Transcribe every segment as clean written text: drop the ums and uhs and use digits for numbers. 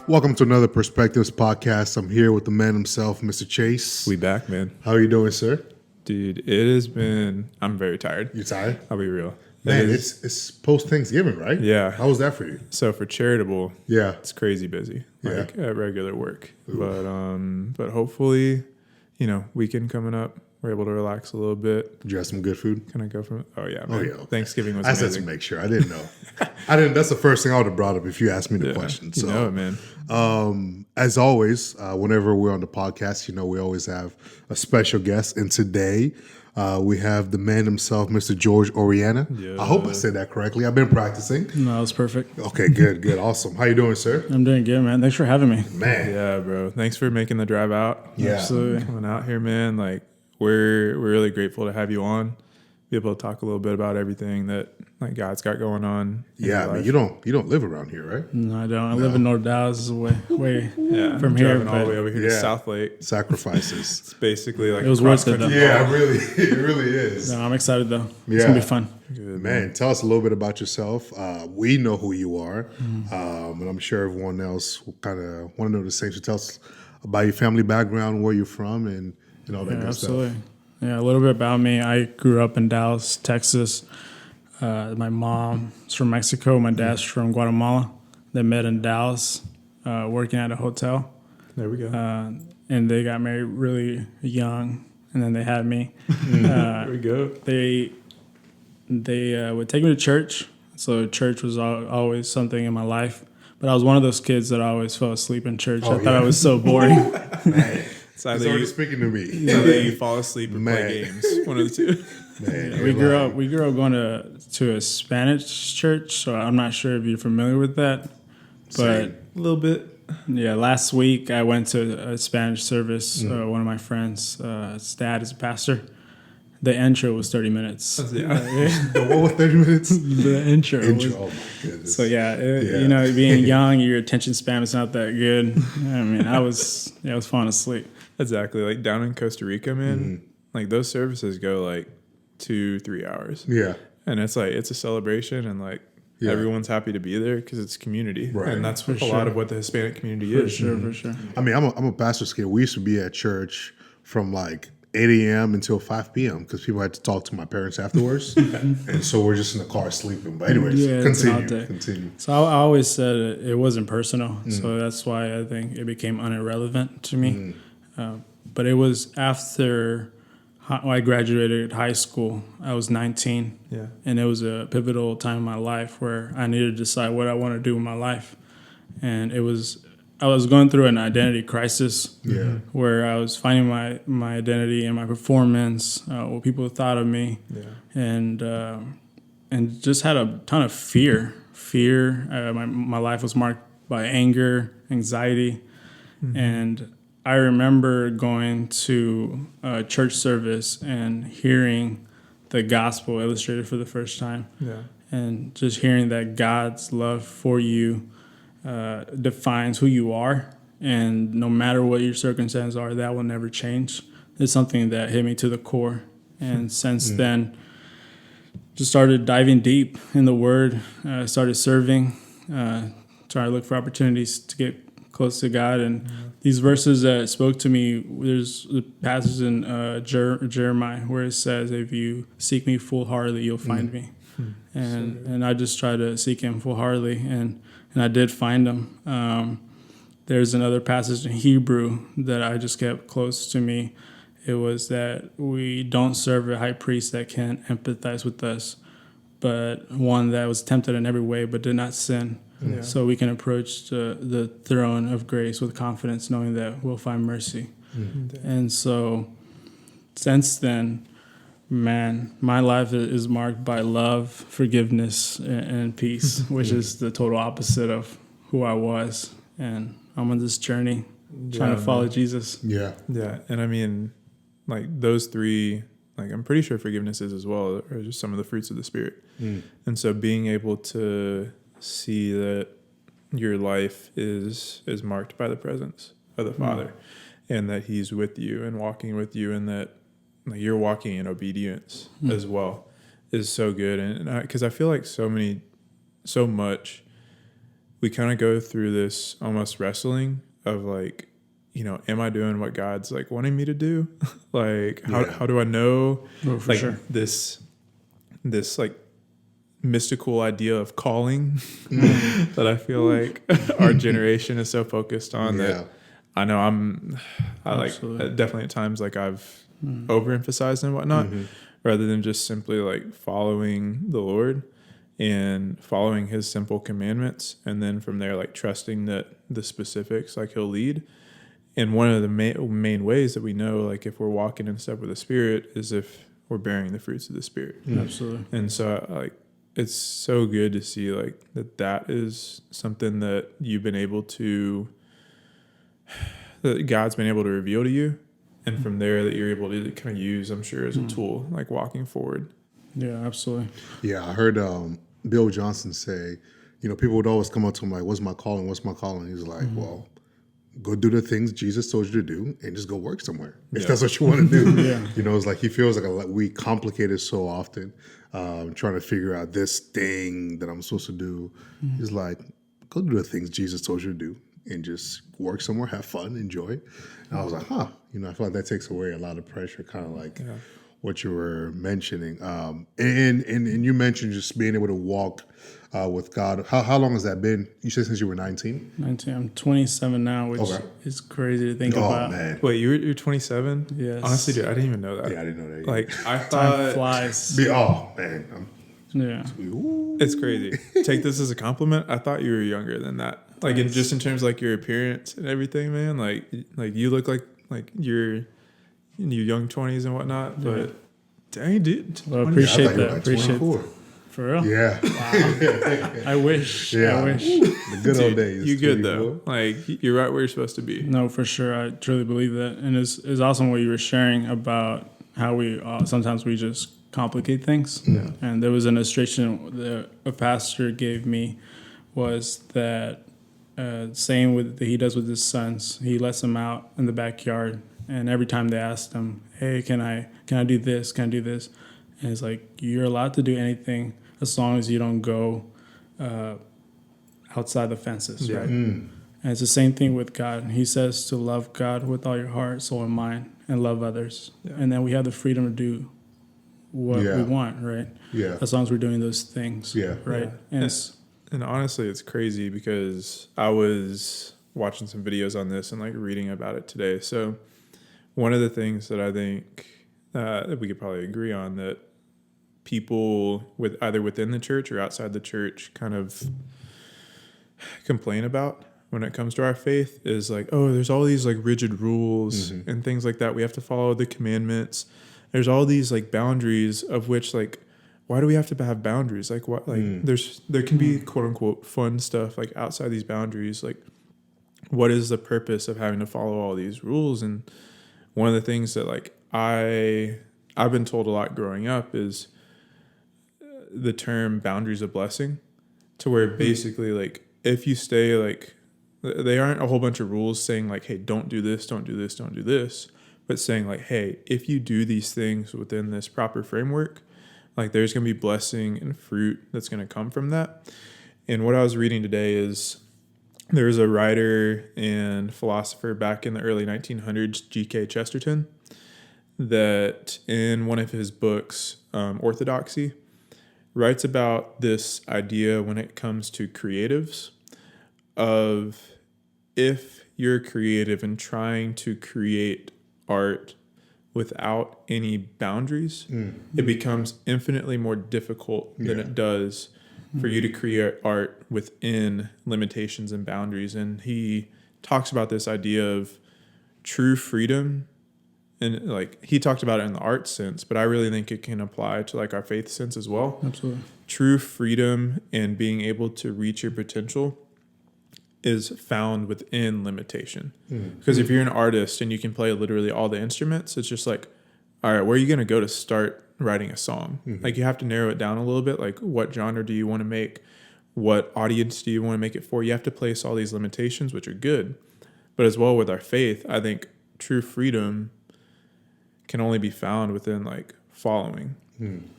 Welcome to another Perspectives podcast. I'm here with the man himself, Mr. Chase. We back, man. How are you doing, sir? Dude, it has been... I'm very tired. You tired? I'll be real. Man, it's post-Thanksgiving, right? Yeah. How was that for you? So for charitable, Yeah. it's crazy busy, like Yeah. at regular work. Ooh. But hopefully, weekend coming up, we're able to relax a little bit. Did you have some good food? Can I go from... Oh, yeah, man. Oh, yeah. Okay. Thanksgiving was I amazing. said to make sure. I didn't know. That's the first thing I would have brought up if you asked me the question. So, You know it, man. As always, whenever we're on the podcast, we always have a special guest. And today, we have the man himself, Mr. George Orellana. Yeah. I hope I said that correctly. I've been practicing. No, it's perfect. Okay, good, awesome. How you doing, sir? I'm doing good, man. Thanks for having me. Man. Yeah, bro. Thanks for making the drive out. Yeah. Absolutely. Coming out here, man. Like, we're really grateful to have you on. Be able to talk a little bit about everything that like God's got going on. Yeah, I mean, you don't live around here, right? No, I don't. I live in North Dallas, way from here. Driving all the way over here to Yeah. South Lake. Sacrifices. It's basically like It was cross worth it, country. though. Yeah, it really is. No, I'm excited though. Yeah. It's gonna be fun. Good, Man, tell us a little bit about yourself. We know who you are, and I'm sure everyone else will kind of want to know the same. So tell us about your family background, where you're from, and all that Yeah, good absolutely. stuff. Yeah, a little bit about me. I grew up in Dallas, Texas. My mom's from Mexico. My dad's from Guatemala. They met in Dallas, working at a hotel. There we go. And they got married really young, and then they had me. There we go. They would take me to church, so church was always something in my life. But I was one of those kids that always fell asleep in church. I thought it was so boring. Man, It's he's either already you, speaking to me. either you fall asleep or Man. play games. One of the two. Man, We grew up going to a Spanish church, so I'm not sure if you're familiar with that. But Same. A little bit. yeah, last week I went to a Spanish service. One of my friends, his dad is a pastor. The intro was 30 minutes. Yeah. What was 30 minutes? The intro. Intro. Was, Oh my goodness. so yeah, Yeah. being young, your attention span is not that good. I mean, I was falling asleep. Exactly. Like down in Costa Rica, man, like those services go like 2-3 hours. Yeah. And it's like, it's a celebration and like Yeah. everyone's happy to be there because it's community. Right. And that's For a lot sure. of what the Hispanic community For is. sure, for sure. I mean, I'm a pastor's kid. We used to be at church from like 8 a.m. until 5 p.m. because people had to talk to my parents afterwards. And so we're just in the car sleeping. But anyways, Yeah, it's an out day. continue. So I always said it wasn't personal. So that's why I think it became irrelevant to me. But it was after I graduated high school. I was 19. Yeah. And it was a pivotal time in my life where I needed to decide what I want to do with my life. And I was going through an identity crisis. Yeah. Where I was finding my identity and my performance, what people thought of me. Yeah. And just had a ton of fear. My life was marked by anger, anxiety, and I remember going to a church service and hearing the gospel illustrated for the first time, and just hearing that God's love for you defines who you are, and no matter what your circumstances are, that will never change. It's something that hit me to the core, and since then, just started diving deep in the Word, started serving, trying to look for opportunities to get close to God. And these verses that spoke to me, there's a passage in Jeremiah where it says, if you seek me full-heartedly, you'll find me. And I just try to seek him full-heartedly, and I did find him. There's another passage in Hebrew that I just kept close to me. It was that we don't serve a high priest that can empathize with us, but one that was tempted in every way but did not sin. Yeah. So we can approach the throne of grace with confidence, knowing that we'll find mercy. And so since then, man, my life is marked by love, forgiveness, and peace, which is the total opposite of who I was. And I'm on this journey trying to follow Jesus. Yeah. Yeah. And I mean, like those three, like I'm pretty sure forgiveness is as well, or just some of the fruits of the Spirit. And so being able to see that your life is marked by the presence of the Father. and that he's with you and walking with you, and that like you're walking in obedience as well is so good. And because I feel like so much we kind of go through this almost wrestling of like, am I doing what God's like wanting me to do? Like how do I know like sure. this like mystical idea of calling that I feel like our generation is so focused on that I know I like definitely at times like I've overemphasized and whatnot, rather than just simply like following the Lord and following his simple commandments, and then from there like trusting that the specifics like he'll lead. And one of the main ways that we know like if we're walking in step with the Spirit is if we're bearing the fruits of the Spirit. Absolutely. And so like it's so good to see like that is something that you've been able to, that God's been able to reveal to you, and from there that you're able to kind of use, I'm sure, as a tool like walking forward. Yeah, absolutely. Yeah, I heard Bill Johnson say, people would always come up to him like, "What's my calling? What's my calling?" He's like, "Well, go do the things Jesus told you to do, and just go work somewhere if that's what you want to do." It's like he feels like we complicate it so often, trying to figure out this thing that I'm supposed to do. He's like, go do the things Jesus told you to do, and just work somewhere, have fun, enjoy it. And I was like, I feel like that takes away a lot of pressure, kind of like what you were mentioning. And you mentioned just being able to walk with God. How long has that been? You said since you were 19? 19. I'm 27 now, which is crazy to think about. Oh, man. Wait, you're 27? Yes. Honestly, dude, I didn't even know that. Yeah, I didn't know that either. Like, I Time thought flies. Oh, man. Yeah. it's crazy. Take this as a compliment. I thought you were younger than that. Like, just in terms of like your appearance and everything, man. Like you look like you're in your young 20s and whatnot. But dang, dude. Well, I appreciate I thought you were that. like Appreciate 24. For real? Yeah. I wish. Yeah. I wish. The good old Dude, days. you good 24. though. Like you're right where you're supposed to be. No, for sure. I truly believe that. And it's awesome what you were sharing about how we sometimes we just complicate things. Yeah. And there was an illustration that a pastor gave me was that same with that he does with his sons. He lets them out in the backyard, and every time they ask him, "Hey, can I do this? Can I do this?" And he's like, "You're allowed to do anything as long as you don't go outside the fences, right?" And it's the same thing with God. He says to love God with all your heart, soul, and mind, and love others. Yeah. And then we have the freedom to do what we want, right? Yeah. As long as we're doing those things, right? Yeah. And honestly, it's crazy because I was watching some videos on this and like reading about it today. So one of the things that I think that we could probably agree on that people with either within the church or outside the church kind of complain about when it comes to our faith is like, oh, there's all these like rigid rules and things like that. We have to follow the commandments. There's all these like boundaries of which like, why do we have to have boundaries? Like what, like there can be quote unquote fun stuff like outside these boundaries. Like what is the purpose of having to follow all these rules? And one of the things that like I've been told a lot growing up is the term boundaries of blessing, to where basically like if you stay like, they aren't a whole bunch of rules saying like, hey, don't do this, don't do this, don't do this, but saying like, hey, if you do these things within this proper framework, like there's going to be blessing and fruit that's going to come from that. And what I was reading today is there was a writer and philosopher back in the early 1900s, G.K. Chesterton, that in one of his books, Orthodoxy, writes about this idea when it comes to creatives of if you're creative and trying to create art without any boundaries, it becomes infinitely more difficult than it does for you to create art within limitations and boundaries. And he talks about this idea of true freedom. And like he talked about it in the art sense, but I really think it can apply to like our faith sense as well. Absolutely. True freedom and being able to reach your potential is found within limitation. Because if you're an artist and you can play literally all the instruments, it's just like, all right, where are you going to go to start writing a song? Like you have to narrow it down a little bit. Like what genre do you want to make? What audience do you want to make it for? You have to place all these limitations, which are good. But as well with our faith, I think true freedom can only be found within like following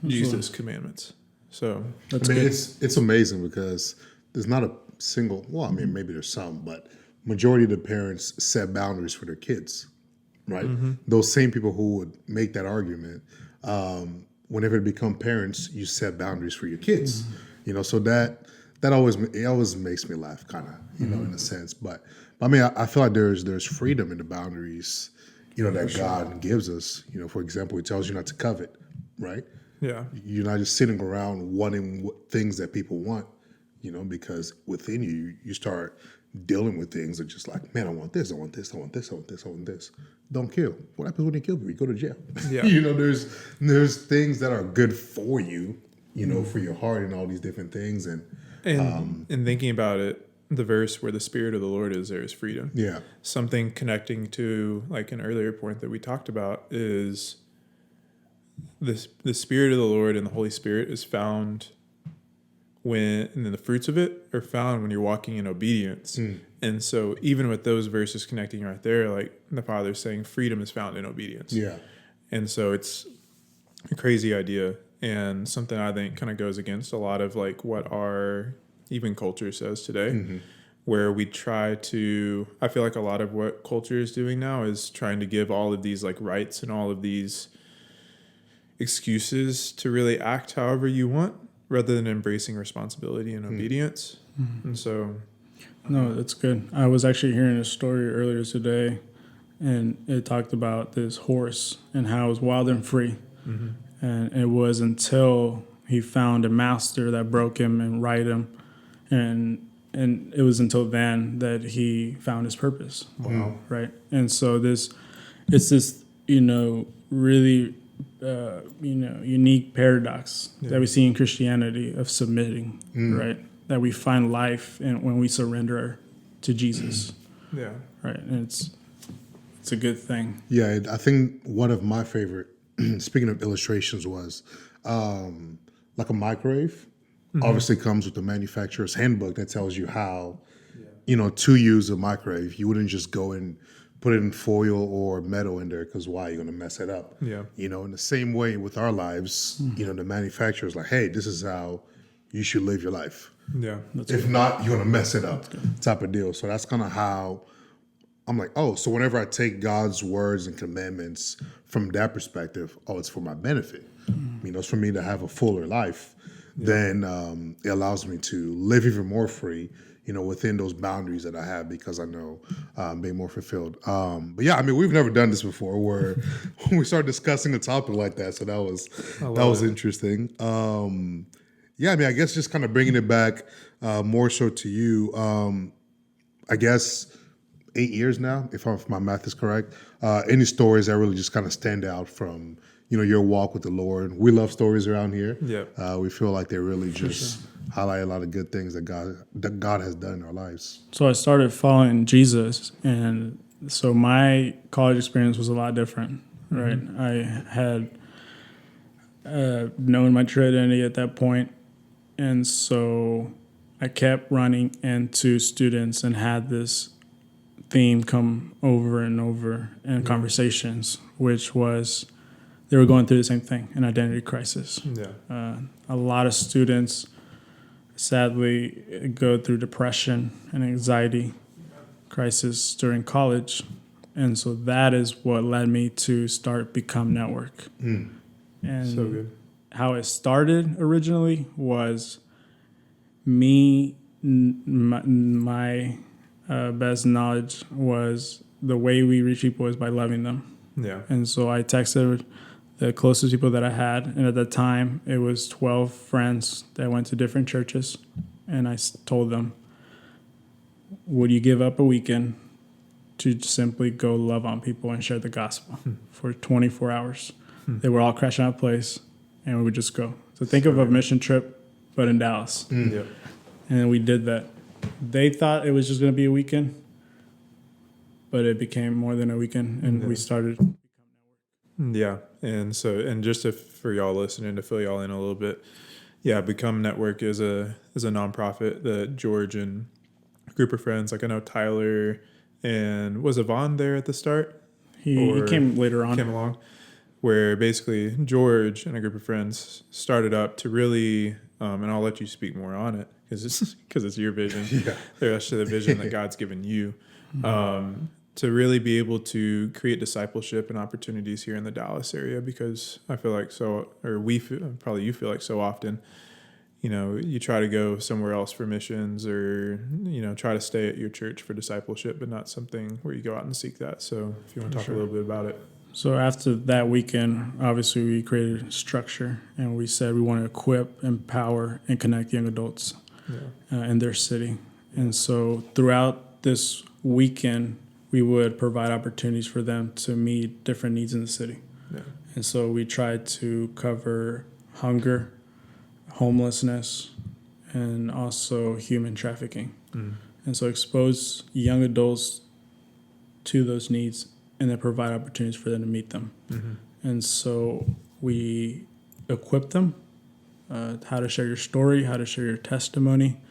Jesus' commandments. So That's I mean, good. it's amazing because there's not a single. Well, I mean, maybe there's some, but majority of the parents set boundaries for their kids, right? Those same people who would make that argument, whenever they become parents, you set boundaries for your kids. You know, so that always makes me laugh, kind of, you know, in a sense. But I mean, I feel like there's freedom in the boundaries, you know, that God gives us. You know, for example, He tells you not to covet, right? yeah, You're not just sitting around wanting things that people want, you know, because within you start dealing with things that just like, man, I want this, I want this, I want this, I want this, I want this. Don't kill. What happens when you kill people? You go to jail. Yeah. You know, there's things that are good for you, you know, for your heart and all these different things. And and thinking about it, the verse where the Spirit of the Lord is, there is freedom. yeah, Something connecting to like an earlier point that we talked about is the Spirit of the Lord and the Holy Spirit is found and then the fruits of it are found when you're walking in obedience. And so even with those verses connecting right there, like the Father's saying freedom is found in obedience. yeah, And so it's a crazy idea and something I think kind of goes against a lot of like what our even culture says today, where we try to, I feel like a lot of what culture is doing now is trying to give all of these like rights and all of these excuses to really act however you want rather than embracing responsibility and obedience. And so No, that's good. I was actually hearing a story earlier today, and it talked about this horse and how it was wild and free. And it was until he found a master that broke him and right him, and it was until then that he found his purpose. Wow. Right. And so it's this, you know, really, unique paradox that we see in Christianity of submitting, right? That we find life when we surrender to Jesus, yeah. right? And it's a good thing. yeah. I think one of my favorite, speaking of illustrations, was like a microwave. Obviously, comes with the manufacturer's handbook that tells you how, you know, to use a microwave. You wouldn't just go and put it in foil or metal in there because why? You're going to mess it up. Yeah. You know, in the same way with our lives, you know, the manufacturer's like, hey, this is how you should live your life. Yeah. If not, you're going to mess it up type of deal. So that's kind of how I'm like, oh, so whenever I take God's words and commandments from that perspective, oh, it's for my benefit. You know, it's for me to have a fuller life. Then it allows me to live even more free, you know, within those boundaries that I have because I know being more fulfilled. But yeah, I mean, we've never done this before where we started discussing a topic like that. So that was interesting. Yeah, I mean, I guess just kind of bringing it back more so to you. I guess 8 years now, if my math is correct. Any stories that really just kind of stand out from, you know, your walk with the Lord? We love stories around here. Yeah. We feel like they really just highlight a lot of good things that God has done in our lives. So I started following Jesus, and so my college experience was a lot different, right? I had known my true identity at that point, and so I kept running into students and had this theme come over and over in conversations, which was they were going through the same thing, an identity crisis. Yeah. A lot of students sadly go through depression and anxiety crisis during college. And so that is what led me to start Become Network. And So good. how it started originally was me, my best knowledge was the way we reach people is by loving them. Yeah. And so I texted the closest people that I had. And at that time, it was 12 friends that went to different churches. And I told them, would you give up a weekend to simply go love on people and share the gospel for 24 hours? They were all crashing out of place, and we would just go. So think of a mission trip, but in Dallas. Yep. And we did that. They thought it was just going to be a weekend, but it became more than a weekend, and we started. Yeah. And so, and just for y'all listening, to fill y'all in a little bit, yeah, Become Network is a nonprofit that George and a group of friends, like I know Tyler and was Yvonne there at the start? He came later on. Came along, where basically George and a group of friends started up to really, and I'll let you speak more on it because it's your vision. Yeah. They're actually the vision that God's given you, to really be able to create discipleship and opportunities here in the Dallas area. Because I feel like probably you feel like so often, you try to go somewhere else for missions, or try to stay at your church for discipleship, but not something where you go out and seek that. So if you want to talk a little bit about it. So after that weekend, obviously we created structure, and we said we want to equip, empower, and connect young adults in their city. And so throughout this weekend, we would provide opportunities for them to meet different needs in the city. Yeah. And so we tried to cover hunger, homelessness, and also human trafficking. And so expose young adults to those needs, and then provide opportunities for them to meet them. And so we equip them, how to share your story, how to share your testimony,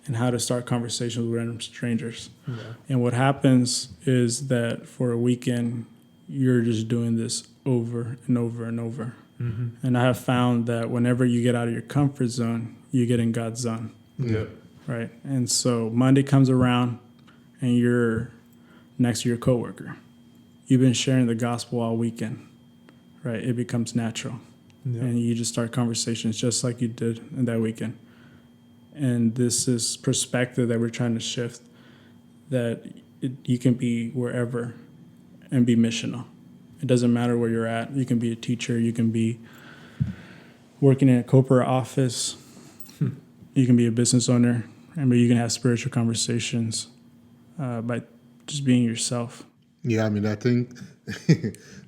and how to start conversations with random strangers. And what happens is that for a weekend, you're just doing this over and over and over. And I have found that whenever you get out of your comfort zone, you get in God's zone. Yep. Right? And so Monday comes around, and you're next to your coworker. You've been sharing the gospel all weekend, right? It becomes natural. And you just start conversations just like you did in that weekend. And this is perspective that we're trying to shift, that you can be wherever and be missional. It doesn't matter where you're at. You can be a teacher. You can be working in a corporate office. You can be a business owner. And you can have spiritual conversations by just being yourself. Yeah, I mean, I think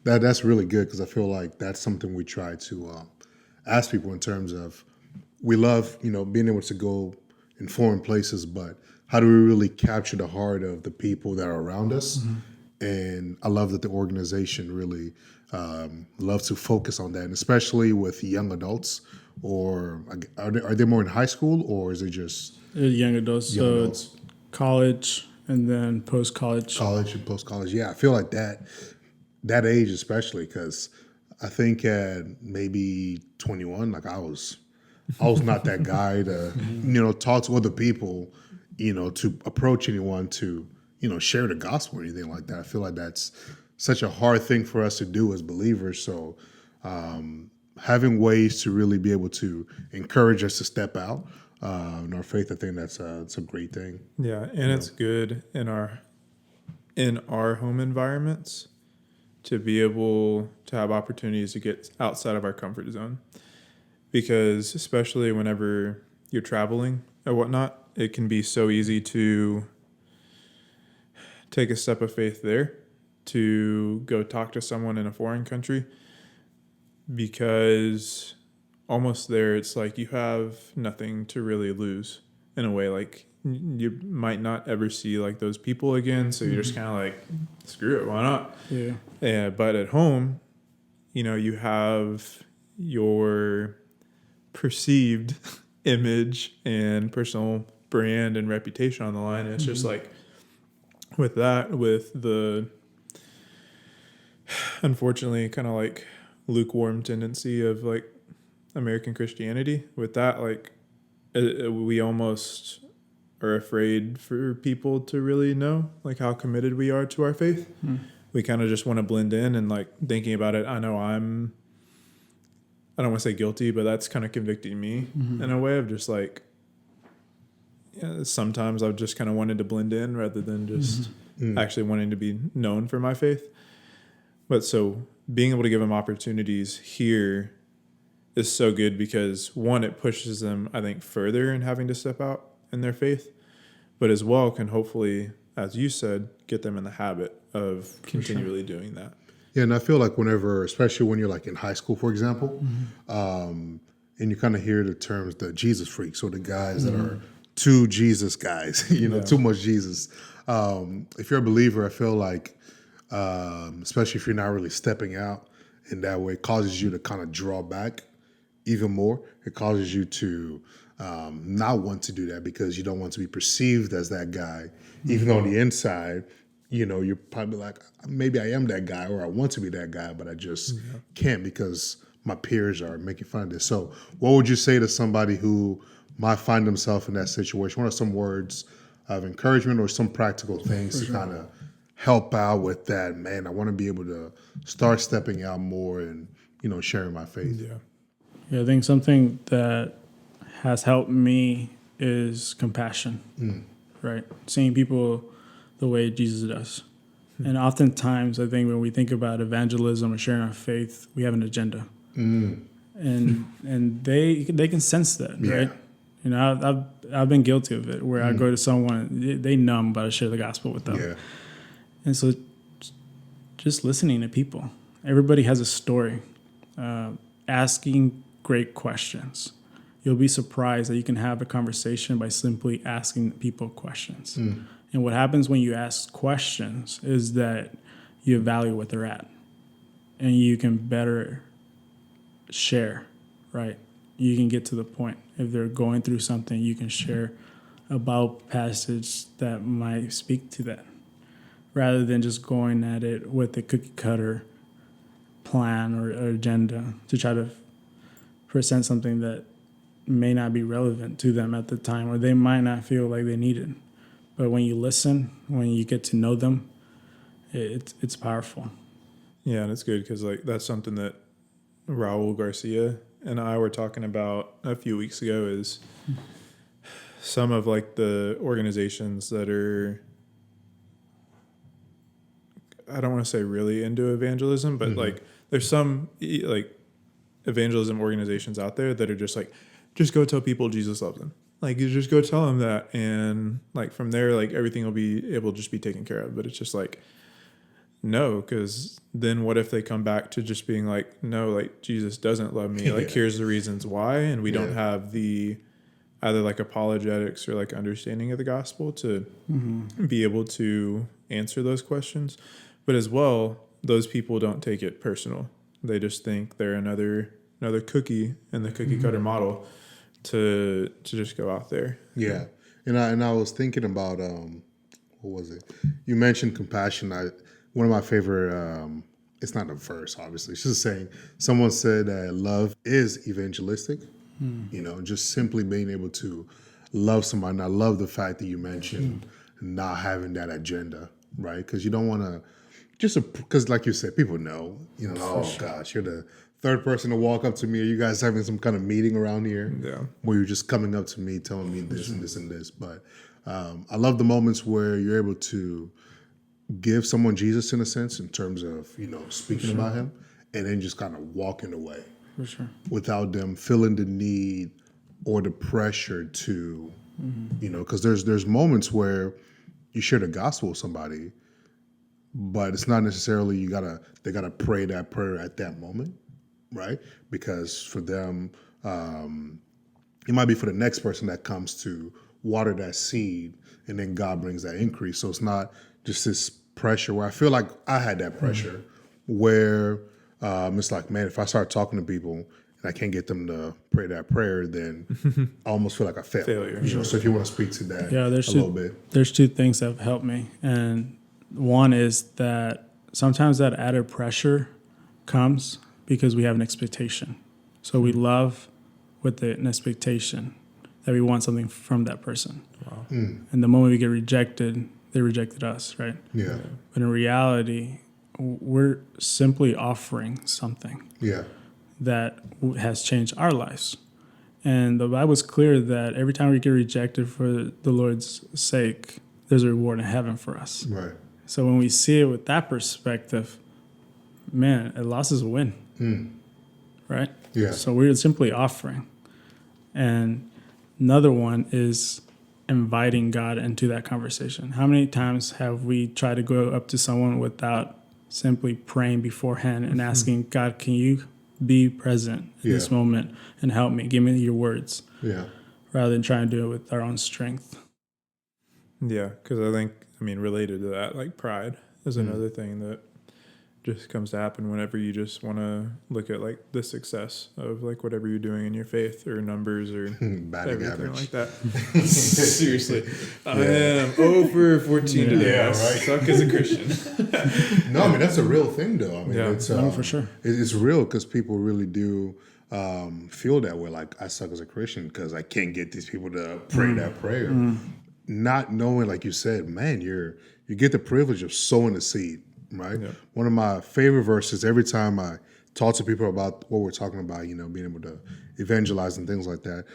that's really good, because I feel like that's something we try to ask people in terms of, we love, being able to go in foreign places, but how do we really capture the heart of the people that are around us? And I love that the organization really loves to focus on that, and especially with young adults. Or are they more in high school, or is it just Young adults? young So adults? it's college and then post-college. College and post-college. Yeah, I feel like that age especially, because I think at maybe 21, like I was not that guy to talk to other people, to approach anyone to share the gospel or anything like that. I feel like that's such a hard thing for us to do as believers. So having ways to really be able to encourage us to step out in our faith, I think that's it's a great thing. Yeah, and it's good in our home environments to be able to have opportunities to get outside of our comfort zone, because especially whenever you're traveling or whatnot, it can be so easy to take a step of faith there, to go talk to someone in a foreign country, because almost there it's like you have nothing to really lose in a way. Like you might not ever see like those people again, so you're just kind of like, screw it, why not? Yeah. But at home, you have your perceived image and personal brand and reputation on the line. And it's just like, with the unfortunately kind of like lukewarm tendency of like American Christianity, with that, like we almost are afraid for people to really know like how committed we are to our faith. We kind of just want to blend in, and like thinking about it, I know I don't want to say guilty, but that's kind of convicting me in a way of just like, sometimes I've just kind of wanted to blend in rather than just actually wanting to be known for my faith. But so being able to give them opportunities here is so good, because one, it pushes them, I think, further in having to step out in their faith, but as well can hopefully, as you said, get them in the habit of continually doing that. Yeah, and I feel like whenever, especially when you're like in high school, for example, and you kind of hear the terms, the Jesus freaks, or the guys that are too Jesus guys, too much Jesus. If you're a believer, I feel like, especially if you're not really stepping out in that way, it causes you to kind of draw back even more. It causes you to not want to do that, because you don't want to be perceived as that guy, even though on the inside, you're probably like, maybe I am that guy, or I want to be that guy, but I just can't because my peers are making fun of this. So what would you say to somebody who might find themselves in that situation? What are some words of encouragement or some practical things to kind of help out with that? Man, I want to be able to start stepping out more and, sharing my faith. Yeah, I think something that has helped me is compassion, right? Seeing people the way Jesus does. And oftentimes, I think when we think about evangelism or sharing our faith, we have an agenda, and they can sense that, right? I've been guilty of it, where I go to someone, they numb, but I share the gospel with them, Yeah. and so just listening to people. Everybody has a story. Asking great questions. You'll be surprised that you can have a conversation by simply asking people questions. And what happens when you ask questions is that you evaluate what they're at, and you can better share, right? You can get to the point. If they're going through something, you can share about passage that might speak to that, rather than just going at it with a cookie cutter plan or agenda to try to present something that may not be relevant to them at the time, or they might not feel like they need it. But when you listen, when you get to know them, it's powerful. Yeah, and it's good because like that's something that Raul Garcia and I were talking about a few weeks ago, is some of like the organizations that are, I don't want to say really into evangelism, but like there's some like evangelism organizations out there that are just like, just go tell people Jesus loves them. Like, you just go tell them that, and like from there, like everything will be able to just be taken care of. But it's just like, no, because then what if they come back to just being like, no, like Jesus doesn't love me. Like, here's the reasons why, and we don't have the either like apologetics or like understanding of the gospel to be able to answer those questions. But as well, those people don't take it personal. They just think they're another cookie in the cookie cutter model to just go out there. Yeah. And I was thinking about what was it? You mentioned compassion. One of my favorite it's not a verse, obviously. It's just saying, someone said that love is evangelistic. Just simply being able to love somebody. And I love the fact that you mentioned not having that agenda, right? Because you don't want to because like you said, people know, oh gosh, you're the third person to walk up to me. Are you guys having some kind of meeting around here? Yeah. Where you're just coming up to me, telling me this and this and this. But I love the moments where you're able to give someone Jesus in a sense, in terms of, speaking about him, and then just kind of walking away. For sure. Without them feeling the need or the pressure to, because there's moments where you share the gospel with somebody, but it's not necessarily they gotta pray that prayer at that moment, right? Because for them, it might be for the next person that comes to water that seed, and then God brings that increase. So it's not just this pressure where I feel like I had that pressure, where it's like, man, if I start talking to people and I can't get them to pray that prayer, then I almost feel like I failed. Failure. So if you want to speak to that there's little bit. There's two things that have helped me. And one is that sometimes that added pressure comes because we have an expectation. So we love with an expectation that we want something from that person. Wow. And the moment we get rejected, they rejected us, right? Yeah. But in reality, we're simply offering something that has changed our lives. And the Bible's clear that every time we get rejected for the Lord's sake, there's a reward in heaven for us. Right. So when we see it with that perspective, man, a loss is a win. Right? Yeah. So we're simply offering. And another one is inviting God into that conversation. How many times have we tried to go up to someone without simply praying beforehand and asking, God, can you be present in this moment and help me? Give me your words. Yeah. Rather than trying to do it with our own strength. Yeah, because I think, related to that, like pride is another thing that just comes to happen whenever you just want to look at like the success of like whatever you're doing in your faith or numbers or Batting everything average. like that. Seriously, I am 0 for 14 today. Yeah, I right. suck as a Christian. No, I mean that's a real thing, though. I mean, Yeah. it's No, for sure. It's real because people really do feel that way. Like I suck as a Christian because I can't get these people to pray that prayer, not knowing, like you said, man, you get the privilege of sowing the seed, right? Yeah. One of my favorite verses. Every time I talk to people about what we're talking about, being able to evangelize and things like that,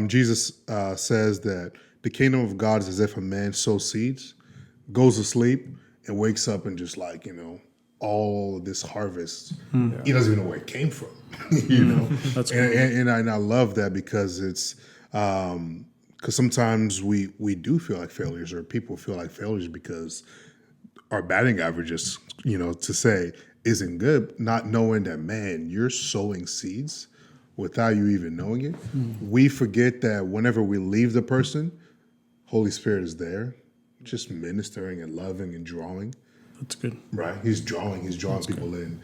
Jesus says that the kingdom of God is as if a man sows seeds, goes to sleep, and wakes up and just like, all this harvest, he doesn't even know where it came from, That's cool. and I love that because it's because sometimes we do feel like failures, or people feel like failures because our batting averages, to say isn't good, not knowing that, man, you're sowing seeds without you even knowing it. We forget that whenever we leave the person, Holy Spirit is there, just ministering and loving and drawing. That's good. Right. He's drawing people in.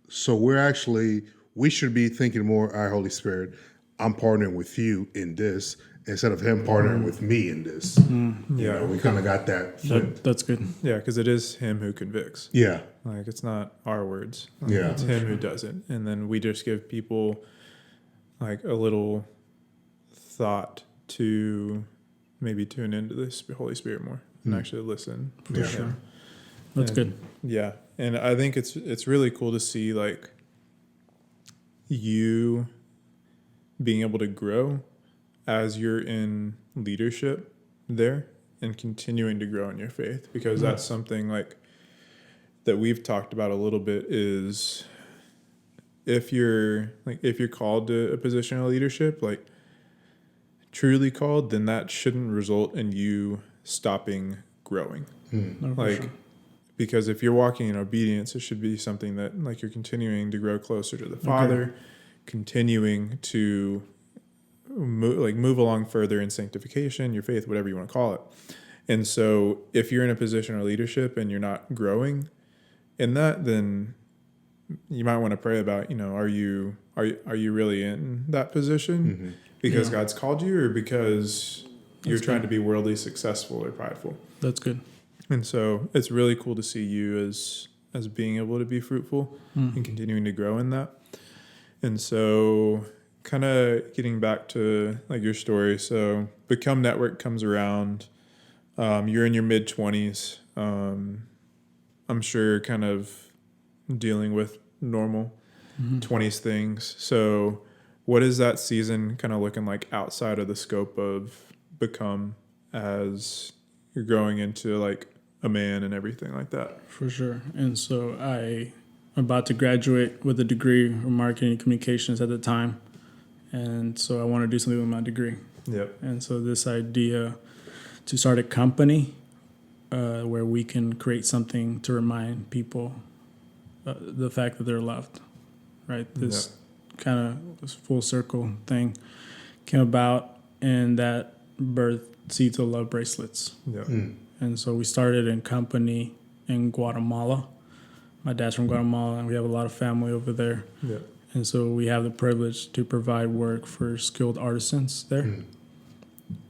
So we should be thinking more, all right, Holy Spirit, I'm partnering with you in this instead of him partnering with me in this. Yeah. We kind of got that flip. That's good. Yeah, because it is him who convicts. Yeah. Like it's not our words. Like, Yeah. it's him who does it, and then we just give people like a little thought to maybe tune into this Holy Spirit more and actually listen to Yeah. him. That's And- good. Yeah, and I think it's really cool to see like you being able to grow as you're in leadership there and continuing to grow in your faith, because that's something like that we've talked about a little bit is if you're called to a position of leadership, like truly called, then that shouldn't result in you stopping growing. No, for Like, sure. because if you're walking in obedience, it should be something that like you're continuing to grow closer to the Father, continuing to move along further in sanctification, your faith, whatever you want to call it. And so if you're in a position of leadership and you're not growing in that, then you might want to pray about, are you really in that position because God's called you, or because you're trying to be worldly successful or prideful? That's good. And so it's really cool to see you as being able to be fruitful and continuing to grow in that. And so kind of getting back to like your story. So Become Network comes around. You're in your mid-20s. I'm sure kind of dealing with normal 20s things. So what is that season kind of looking like outside of the scope of Become as you're growing into like a man and everything like that? For sure. And so I'm about to graduate with a degree in marketing and communications at the time. And so I want to do something with my degree. Yep. And so this idea to start a company where we can create something to remind people the fact that they're loved, right? This kind of this full circle thing came about, and that birthed Seeds of Love bracelets. Yep. And so we started in company in Guatemala. My dad's from Guatemala, and we have a lot of family over there. Yep. And so we have the privilege to provide work for skilled artisans there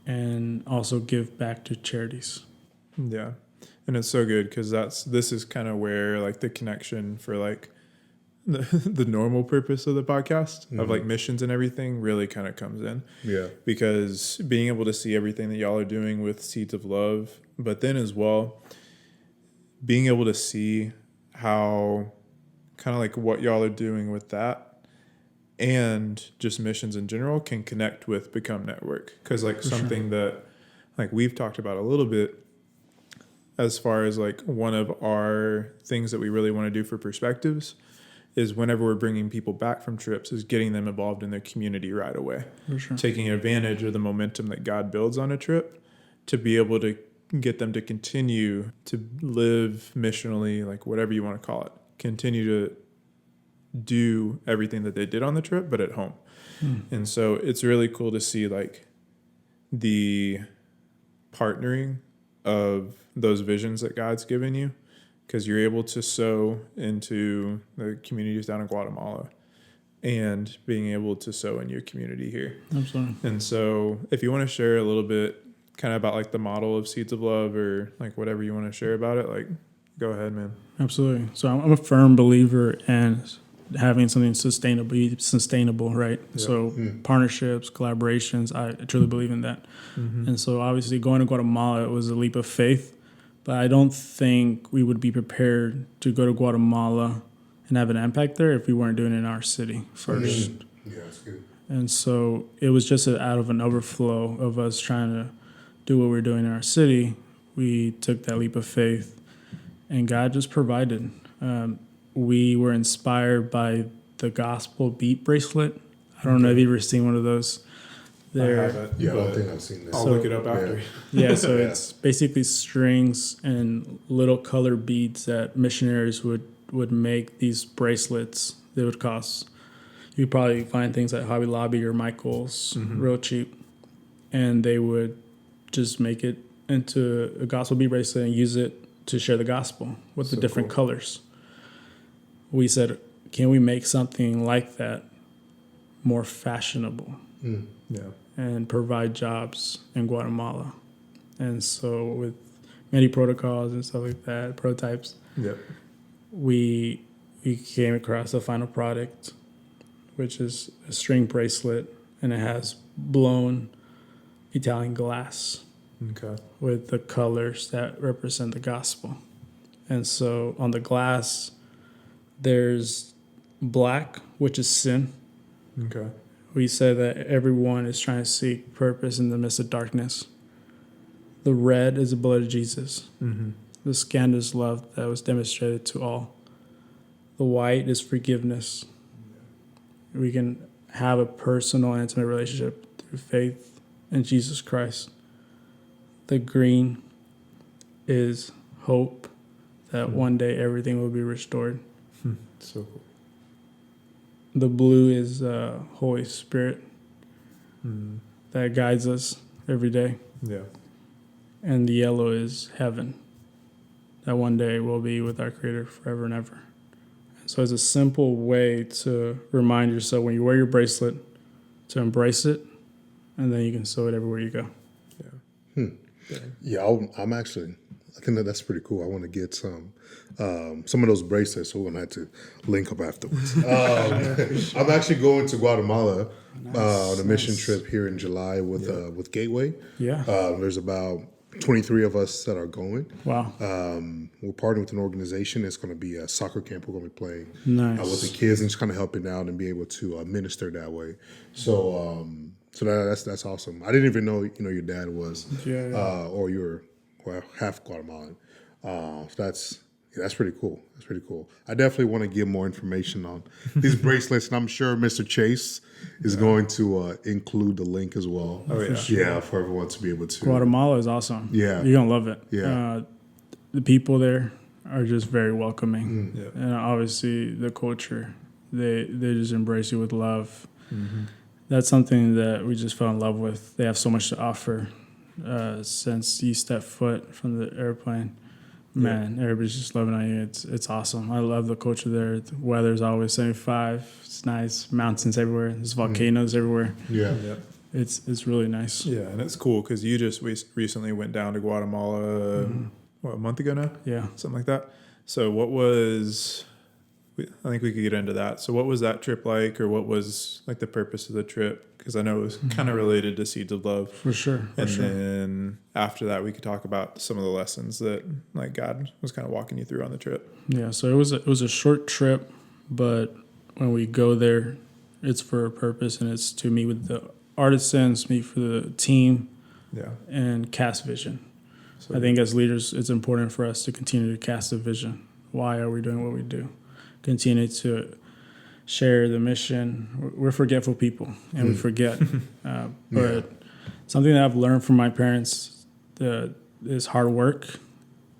and also give back to charities. Yeah. And it's so good because this is kind of where like the connection for like the normal purpose of the podcast of like missions and everything really kind of comes in. Yeah. Because being able to see everything that y'all are doing with Seeds of Love, but then as well, being able to see how kind of like what y'all are doing with that and just missions in general can connect with Become Network. Because like something that like we've talked about a little bit as far as like one of our things that we really want to do for Perspectives is whenever we're bringing people back from trips is getting them involved in their community right away. For sure. Taking advantage of the momentum that God builds on a trip to be able to get them to continue to live missionally, like whatever you want to call it, continue to do everything that they did on the trip, but at home. And so it's really cool to see like the partnering of those visions that God's given you because you're able to sow into the communities down in Guatemala and being able to sow in your community here. Absolutely. And so if you want to share a little bit kind of about like the model of Seeds of Love or like whatever you want to share about it, like go ahead, man. Absolutely. So I'm a firm believer in having something sustainable, right? Yeah. So partnerships, collaborations, I truly believe in that. And so obviously going to Guatemala, it was a leap of faith, but I don't think we would be prepared to go to Guatemala and have an impact there if we weren't doing it in our city first. Yeah, that's good. And so it was just out of an overflow of us trying to do what we're doing in our city. We took that leap of faith, and God just provided. We were inspired by the gospel beat bracelet. I don't know if you've ever seen one of those. I haven't, Yeah, I don't but think I've seen that. I'll look it up after. Yeah, so it's basically strings and little color beads that missionaries would make these bracelets. They would cost, you could probably find things at Hobby Lobby or Michael's real cheap. And they would just make it into a gospel bead bracelet and use it to share the gospel with the different colors. We said, can we make something like that more fashionable Yeah. and provide jobs in Guatemala? And so with many protocols and stuff like that, prototypes, Yep. we came across the final product, which is a string bracelet, and it has blown Italian glass Okay. with the colors that represent the gospel. And so on the glass, there's black, which is sin. Okay. We said that everyone is trying to seek purpose in the midst of darkness. The red is the blood of Jesus. The skin is love that was demonstrated to all. The white is forgiveness. We can have a personal and intimate relationship through faith in Jesus Christ. The green is hope that one day everything will be restored. So cool. The blue is Holy Spirit that guides us every day. Yeah. And the yellow is heaven, that one day we'll be with our Creator forever and ever. So it's a simple way to remind yourself when you wear your bracelet to embrace it, and then you can sew it everywhere you go. Yeah, I'm actually. I think that's pretty cool. I want to get some of those bracelets. So we're gonna have to link up afterwards. I'm actually going to Guatemala on a mission trip here in July with Gateway. Yeah. There's about 23 of us that are going. Wow. We're partnering with an organization. It's going to be a soccer camp. We're going to be playing Nice. with the kids and just kind of helping out and be able to minister that way. So, that's awesome. I didn't even know your dad was, or you're half Guatemalan. So that's pretty cool. That's pretty cool. I definitely want to get more information on these bracelets, and I'm sure Mr. Chase is going to include the link as well. Oh, yeah. Yeah, for everyone to be able to. Guatemala is awesome. Yeah. You're going to love it. Yeah. The people there are just very welcoming. Yeah. And obviously the culture, they just embrace you with love. That's something that we just fell in love with. They have so much to offer since you step foot from the airplane. Man, everybody's just loving on you. It's awesome. I love the culture there. The weather's always 75. It's nice. Mountains everywhere. There's volcanoes everywhere. Yeah. Yeah. It's really nice. Yeah, and it's cool because you just recently went down to Guatemala, a month ago now? Yeah. Something like that. So I think we could get into that. So what was that trip like, or what was like the purpose of the trip? Because I know it was kind of related to Seeds of Love. For sure. And then after that, we could talk about some of the lessons that like God was kind of walking you through on the trip. Yeah, so it was a short trip, but when we go there, it's for a purpose, and it's to meet with the artisans, meet for the team, Yeah. and cast vision. So I think as leaders, it's important for us to continue to cast a vision. Why are we doing what we do? Continue to share the mission. We're forgetful people, and we forget. But something that I've learned from my parents is hard work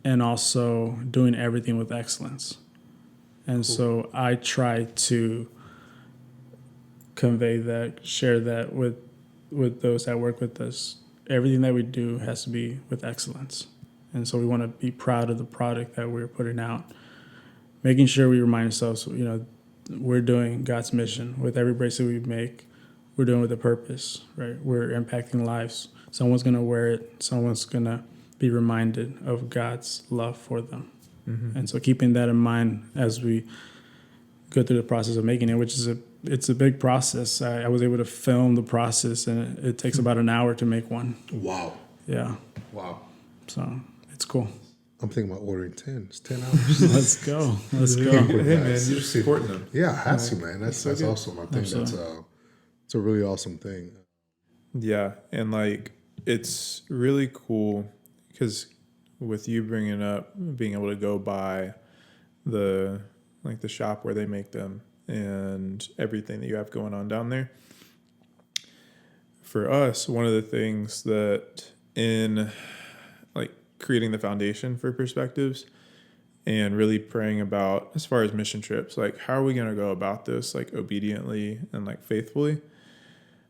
and also doing everything with excellence. And so I try to convey that, share that with those that work with us. Everything that we do has to be with excellence. And so we want to be proud of the product that we're putting out, making sure we remind ourselves, we're doing God's mission with every bracelet we make. We're doing it with a purpose, right? We're impacting lives. Someone's going to wear it. Someone's going to be reminded of God's love for them. Mm-hmm. And so keeping that in mind as we go through the process of making it, which is it's a big process. I was able to film the process, and it takes about an hour to make one. Wow. Yeah. Wow. So it's cool. I'm thinking about ordering 10. It's 10 hours. Let's go. Let's go. Hey, man, you're supporting them. Yeah, it has to, man. That's good. awesome. I think it's a really awesome thing. Yeah, and like it's really cool because with you bringing up being able to go by the shop where they make them and everything that you have going on down there. For us, one of the things that in like creating the foundation for perspectives and really praying about as far as mission trips, like how are we going to go about this like obediently and like faithfully?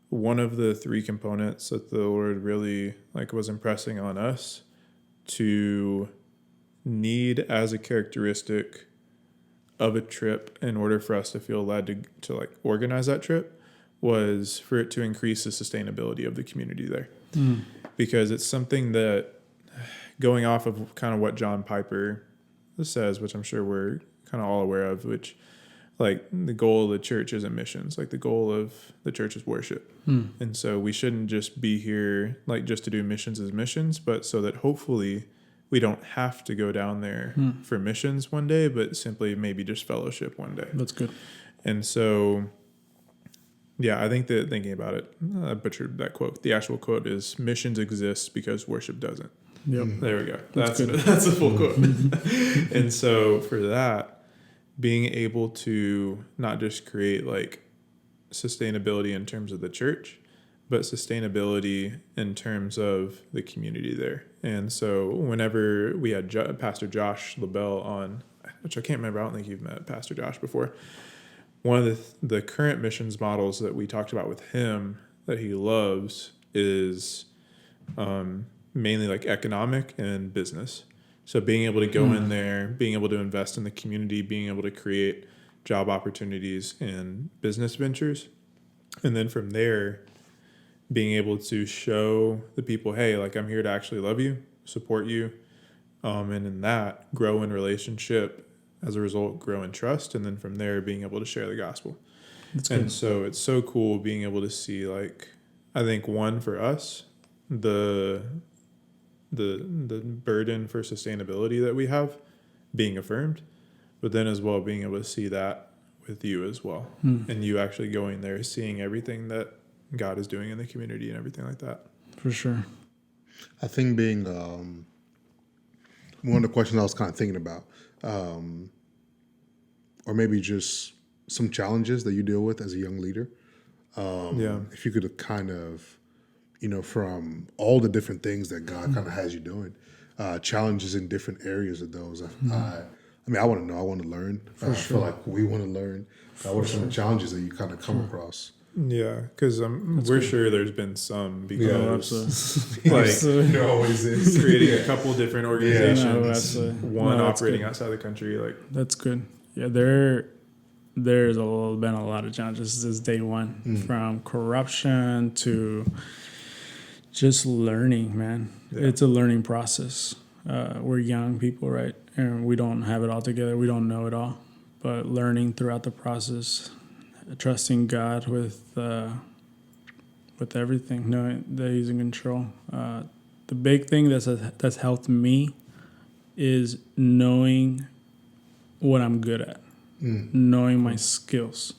One of the three components that the Lord really like was impressing on us to need as a characteristic of a trip in order for us to feel led to like organize that trip was for it to increase the sustainability of the community there. Because it's something that, going off of kind of what John Piper says, which I'm sure we're kind of all aware of, which like the goal of the church isn't missions. Like the goal of the church is worship. And so we shouldn't just be here like just to do missions as missions, but so that hopefully we don't have to go down there for missions one day, but simply maybe just fellowship one day. That's good. And so, yeah, I think that thinking about it, I butchered that quote. The actual quote is, missions exist because worship doesn't. Yep. There we go. That's a full quote. And so for that, being able to not just create like sustainability in terms of the church, but sustainability in terms of the community there. And so whenever we had Pastor Josh LaBelle on, which I can't remember, I don't think you've met Pastor Josh before, one of the current missions models that we talked about with him that he loves is mainly like economic and business. So being able to go in there, being able to invest in the community, being able to create job opportunities and business ventures. And then from there, being able to show the people, hey, like I'm here to actually love you, support you. And in that, grow in relationship. As a result, grow in trust. And then from there, being able to share the gospel. And so it's so cool being able to see, like, I think one for us, the burden for sustainability that we have being affirmed, but then as well being able to see that with you as well, and you actually going there, seeing everything that God is doing in the community and everything like that. For sure. I think being one of the questions I was kind of thinking about, or maybe just some challenges that you deal with as a young leader. If you could kind of, from all the different things that God kind of has you doing, challenges in different areas of those. I want to know. I want to learn. I feel like we want to learn. What are some of the challenges that you kind of come across? Yeah, because we're sure there's been some because There always is. creating a couple different organizations, one that's operating good. outside the country. Like That's good. Yeah, there's been a lot of challenges since day one, from corruption to just learning, man. Yeah. It's a learning process. We're young people, right? And we don't have it all together. We don't know it all. But learning throughout the process, trusting God with everything, knowing that He's in control. The big thing that's helped me is knowing what I'm good at, knowing my skills,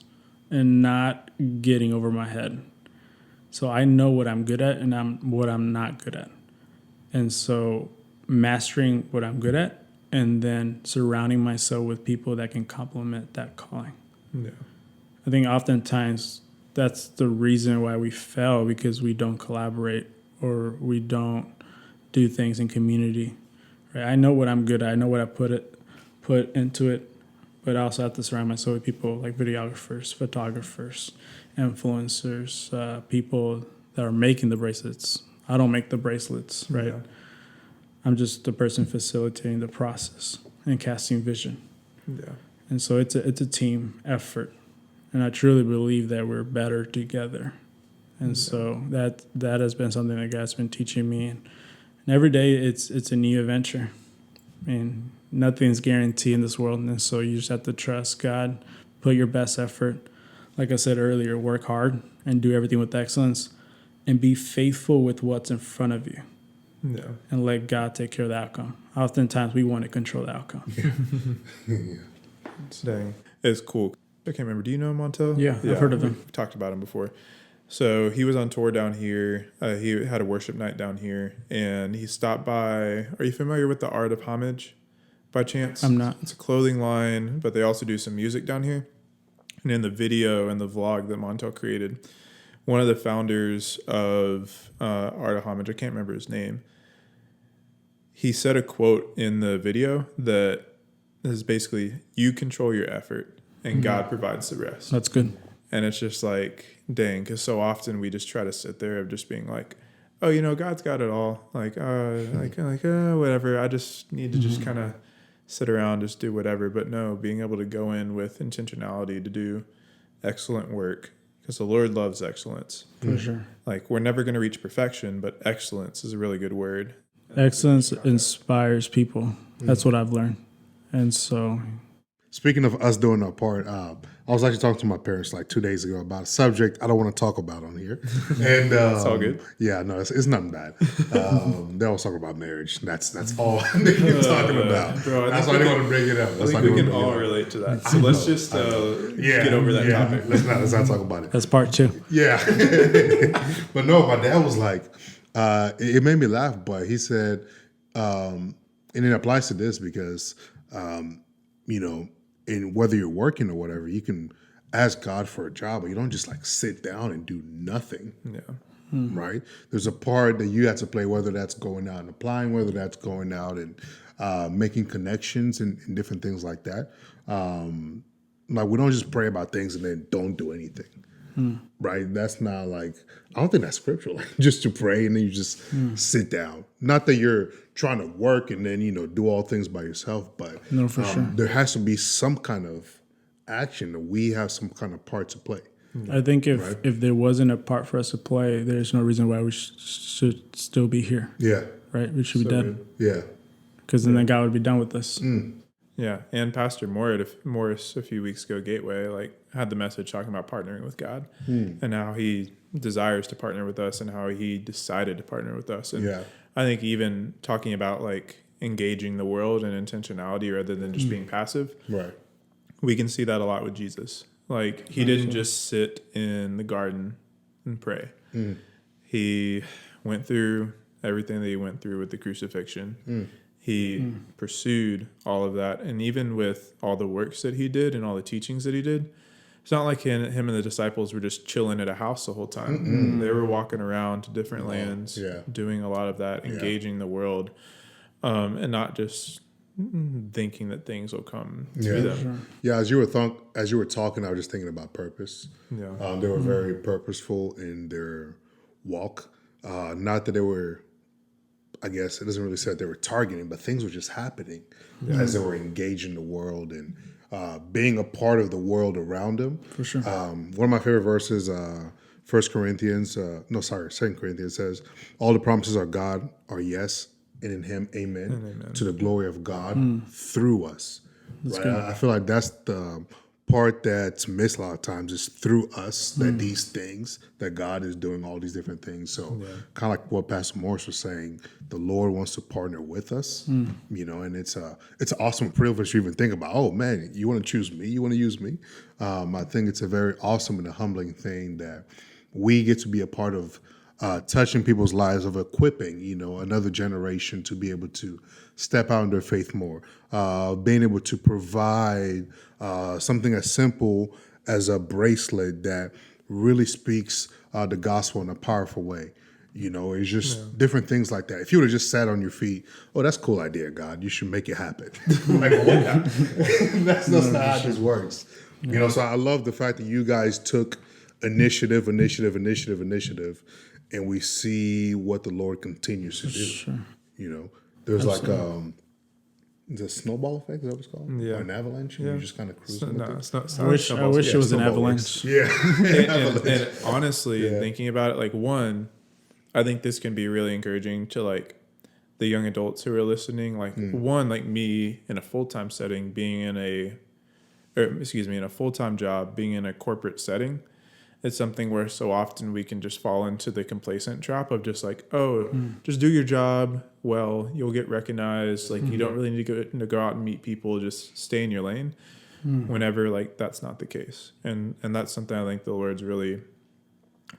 and not getting over my head. So I know what I'm good at and what I'm not good at. And so mastering what I'm good at and then surrounding myself with people that can complement that calling. Yeah. I think oftentimes that's the reason why we fail, because we don't collaborate or we don't do things in community. Right? I know what I'm good at. I know what I put into it, but I also have to surround myself with people like videographers, photographers, influencers, people that are making the bracelets. I don't make the bracelets, right? I'm just the person facilitating the process and casting vision. Yeah. And so it's a team effort. And I truly believe that we're better together. And so that has been something that God's been teaching me. And every day it's a new adventure. I mean, nothing's guaranteed in this world. And so you just have to trust God, put your best effort. Like I said earlier, work hard and do everything with excellence and be faithful with what's in front of you. Yeah. And let God take care of the outcome. Oftentimes we want to control the outcome. Dang. It's cool. I can't remember. Do you know Montel? Yeah, I've heard of him. We've talked about him before. So he was on tour down here. He had a worship night down here, and he stopped by. Are you familiar with the Art of Homage by chance? I'm not. It's a clothing line, but they also do some music down here. And in the video and the vlog that Montel created, one of the founders of Art of Homage, I can't remember his name, he said a quote in the video that is basically, you control your effort and God provides the rest. That's good. And it's just like, dang, because so often we just try to sit there of just being like, oh, you know, God's got it all. Whatever. I just need to just kind of sit around, just do whatever. But no, being able to go in with intentionality to do excellent work, because the Lord loves excellence. For sure. Like, we're never going to reach perfection, but excellence is a really good word. Excellence inspires people. That's what I've learned. And so, Speaking of us doing our part, I was actually talking to my parents like 2 days ago about a subject I don't want to talk about on here. And It's all good. Yeah, no, it's nothing bad. They always talk about marriage. That's all they keep talking about. Bro, that's why they want to bring it up. I think we can all relate to that. So let's just get over that topic. Let's not talk about it. that's part 2. Yeah. But no, my dad was like, it made me laugh, but he said, and it applies to this because, you know, and whether you're working or whatever, you can ask God for a job, but you don't just like sit down and do nothing. Yeah. Right? There's a part that you have to play, whether that's going out and applying, whether that's going out and making connections and different things like that. Like, we don't just pray about things and then don't do anything. Right? That's not like, I don't think that's scriptural. Like, just to pray and then you just sit down. Not that you're trying to work and then, you know, do all things by yourself, but No, for sure. there has to be some kind of action that we have some kind of part to play. I think if there wasn't a part for us to play, there's no reason why we should still be here. Yeah. Right? We should be dead. Yeah. Because then God would be done with us. Yeah, and Pastor Morris a few weeks ago, Gateway, like, had the message talking about partnering with God and how he desires to partner with us and how he decided to partner with us. And I think even talking about like engaging the world and intentionality rather than just being passive, Right. we can see that a lot with Jesus. Like, he didn't just sit in the garden and pray. He went through everything that he went through with the crucifixion. He pursued all of that. And even with all the works that he did and all the teachings that he did, it's not like him and the disciples were just chilling at a house the whole time. They were walking around to different lands, doing a lot of that, engaging the world, and not just thinking that things will come to them. Sure. Yeah, as you were talking, I was just thinking about purpose. Yeah. They were very purposeful in their walk. Not that they were, I guess it doesn't really say that they were targeting, but things were just happening as they were engaging the world and being a part of the world around them. For sure. One of my favorite verses, 2 Corinthians says, all the promises are God, are yes, and in him, amen. To the glory of God through us. Right? I feel like that's the part that's missed a lot of times, is through us that these things, that God is doing all these different things. So kind of like what Pastor Morris was saying, the Lord wants to partner with us, you know, and it's an awesome privilege to even think about, oh man, you want to choose me? You want to use me? I think it's a very awesome and a humbling thing that we get to be a part of, touching people's lives, of equipping, you know, another generation to be able to step out in their faith more, being able to provide something as simple as a bracelet that really speaks the gospel in a powerful way. You know, it's just different things like that. If you would have just sat on your feet, oh, that's a cool idea, God. You should make it happen. Like, what? That's not how this works. You know, so I love the fact that you guys took initiative, and we see what the Lord continues to do. Sure. You know, There's Absolutely. like the snowball effect. Is that what it's called? Yeah. Or an avalanche. And Yeah. you just kind of cruise So, with no, it. it's not. It's I not wish snowballs. it was an snowball avalanche. works. Yeah. And honestly, Yeah. thinking about it, like one, I think this can be really encouraging to like the young adults who are listening. Like one, like me in a full-time setting, being in in a full-time job, being in a corporate setting. It's something where so often we can just fall into the complacent trap of just like, oh, just do your job well, you'll get recognized. Like you don't really need to go out and meet people, just stay in your lane. Whenever like that's not the case. And that's something I think the Lord's really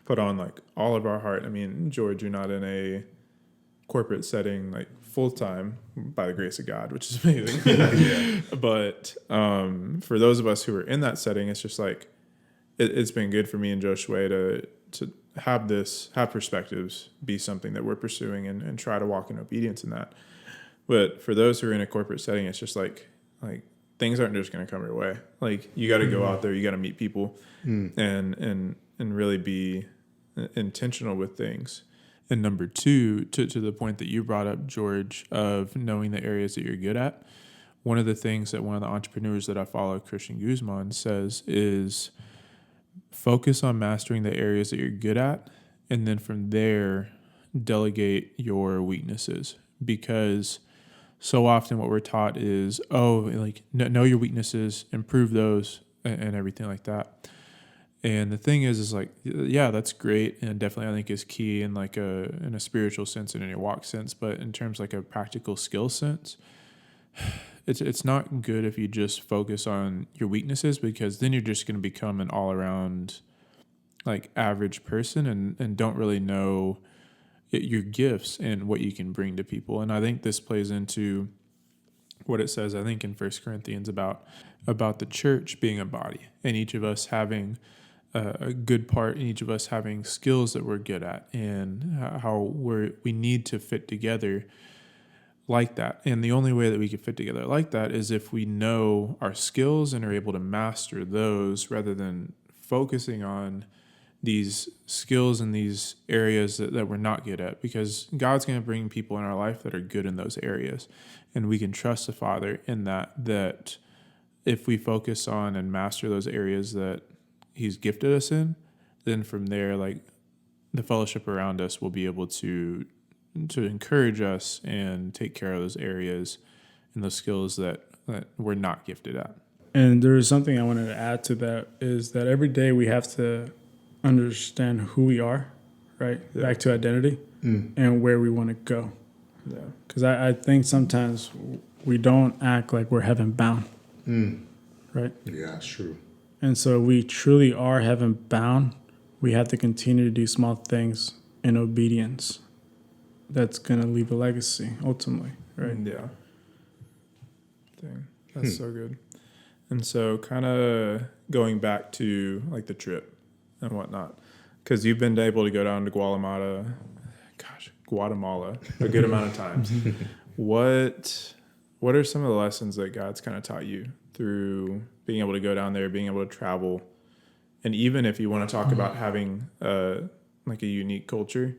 put on like all of our heart. I mean, George, you're not in a corporate setting like full time by the grace of God, which is amazing. But for those of us who are in that setting, it's just like it's been good for me and Josue to have perspectives be something that we're pursuing and try to walk in obedience in that. But for those who are in a corporate setting, it's just like things aren't just going to come your way. Like you got to go out there, you got to meet people, and really be intentional with things. And number two, to the point that you brought up, George, of knowing the areas that you're good at. One of the things that one of the entrepreneurs that I follow, Christian Guzman, says is focus on mastering the areas that you're good at, and then from there, delegate your weaknesses. Because so often what we're taught is, know your weaknesses, improve those, and everything like that. And the thing is like, yeah, that's great, and definitely I think is key in like in a spiritual sense and in your walk sense. But in terms like a practical skill sense, it's not good if you just focus on your weaknesses, because then you're just going to become an all around like average person and don't really know your gifts and what you can bring to people. And I think this plays into what it says, I think in 1 Corinthians about the church being a body and each of us having a good part, and each of us having skills that we're good at, and how we need to fit together like that. And the only way that we can fit together like that is if we know our skills and are able to master those, rather than focusing on these skills in these areas that we're not good at, because God's going to bring people in our life that are good in those areas. And we can trust the Father in that if we focus on and master those areas that He's gifted us in, then from there, like the fellowship around us will be able to encourage us and take care of those areas and those skills that we're not gifted at. And there is something I wanted to add to that, is that every day we have to understand who we are, right? Yeah. Back to identity and where we want to go. Yeah. Because I think sometimes we don't act like we're heaven bound, right? Yeah, it's true. And so we truly are heaven bound. We have to continue to do small things in obedience. That's going to leave a legacy ultimately, right? Yeah. Dang, that's so good. And so kind of going back to like the trip and whatnot, because you've been able to go down to Guatemala a good amount of times. What are some of the lessons that God's kind of taught you through being able to go down there, being able to travel? And even if you want to talk about having like a unique culture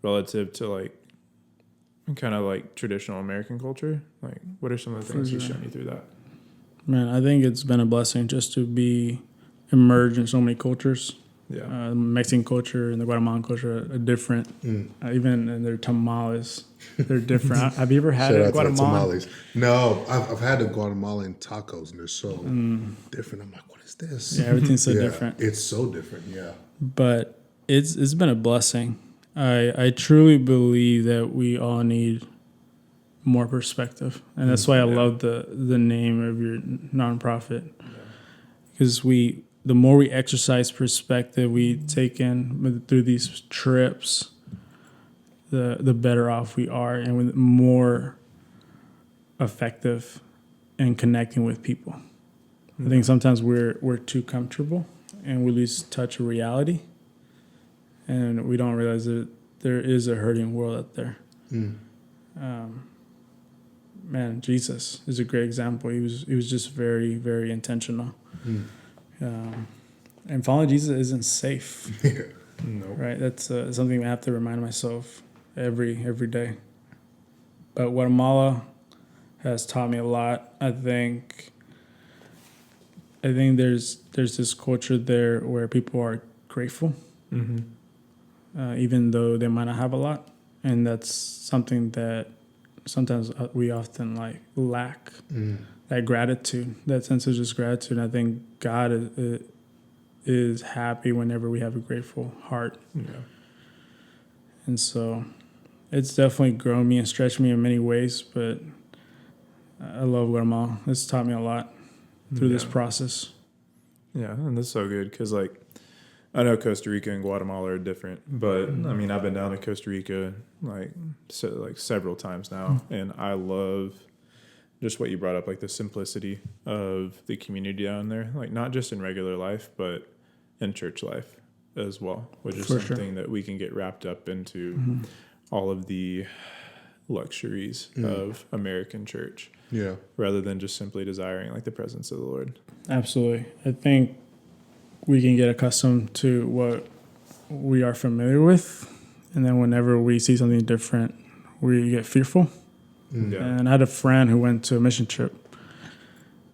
relative to like kind of like traditional American culture, like what are some of the things He's shown you through that? Man, I think it's been a blessing just to be immersed in so many cultures. Yeah. Mexican culture and the Guatemalan culture are different. Even in their tamales, they're different. Have you ever had Shout a out to the Guatemalan? tamales. No, I've had the Guatemalan tacos, and they're so different. I'm like, what is this? Yeah, everything's so different. It's so different, yeah. But it's been a blessing. I truly believe that we all need more perspective, and that's why I love the name of your nonprofit, because the more we exercise perspective we take in through these trips, the better off we are, and with more effective in connecting with people. I think sometimes we're too comfortable and we lose touch of reality, and we don't realize that there is a hurting world out there. Man, Jesus is a great example. He was just very, very intentional. And following Jesus isn't safe. No. Right? That's something I have to remind myself every day. But Guatemala has taught me a lot. I think there's this culture there where people are grateful, even though they might not have a lot, and that's something that sometimes we often like lack. That gratitude, that sense of just gratitude. And I think God is happy whenever we have a grateful heart. Yeah. And so it's definitely grown me and stretched me in many ways, but I love Guatemala. It's taught me a lot through this process. Yeah, and that's so good because, like, I know Costa Rica and Guatemala are different, but I mean, I've been down to Costa Rica like several times now, and I love just what you brought up, like the simplicity of the community down there, like not just in regular life, but in church life as well, which is something that we can get wrapped up into all of the luxuries of American church. Yeah. Rather than just simply desiring like the presence of the Lord. Absolutely. I think we can get accustomed to what we are familiar with, and then whenever we see something different, we get fearful. Yeah. And I had a friend who went to a mission trip,